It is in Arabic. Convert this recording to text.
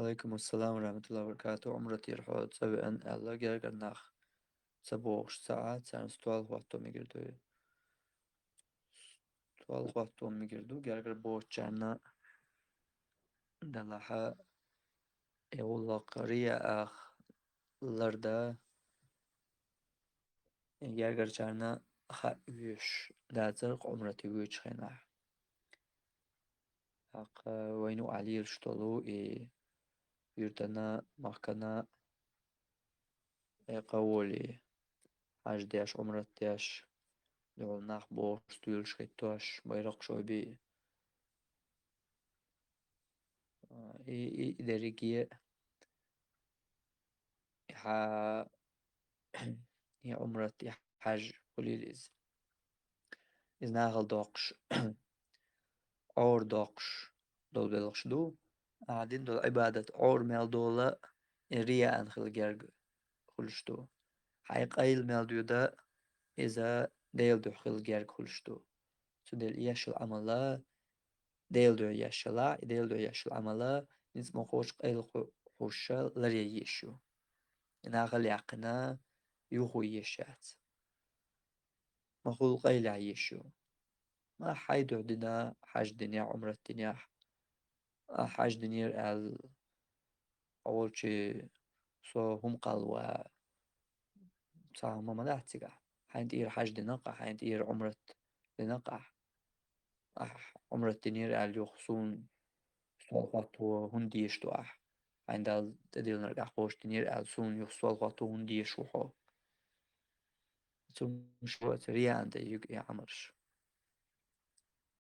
عليكم السلام ورحمة الله وبركاته. عمرتي رحت سوي أن ألا جرجر ناخ سبوغش ساعات سان ستوال وقتو ميجردو ستوال وقتو ميجردو جرجر بوچانا دلها يولا قرية أخ لردا جرجر چانا خا ويش داتر عمرتي ويش خينا أق وينو علي رشتولو يردنا مخكنا قولي عاش دياش عمرت دياش يقول ناخ بوش تيل شخيتوش بيرق شوي بي إداريكية ها يا عمرت يا حاج قليل إز ناغل دوقش عور دوقش دول بلغش دو قاعدين دول عبادة عور ميل دولة ريا أنخل جرق خلش دو حيق أيل ميل دو دا إذا ديل دو خل جرق خلش دو سو ديل إيش العملا ديل دو يشلا ديل دو يش العملا نسمو خوش قيل خوشة لريا يشو ناغل يعقنا يوخو يشات مخلوق أيل عيشو ما حيدو عدنا حاج دنيا عمر الدنيا حاج دنيا أول شي سو هم قالوا صار ما مدحتك حين إير حاج دنقة حين إير عمرت دنقة عمر الدنيا يخصون سوالفاتو هنديش تو حين دال تديل نرجع خوش دنيا سون يخصوالفاتو هنديش وحو سون مش وقت ريان ده يا عمرش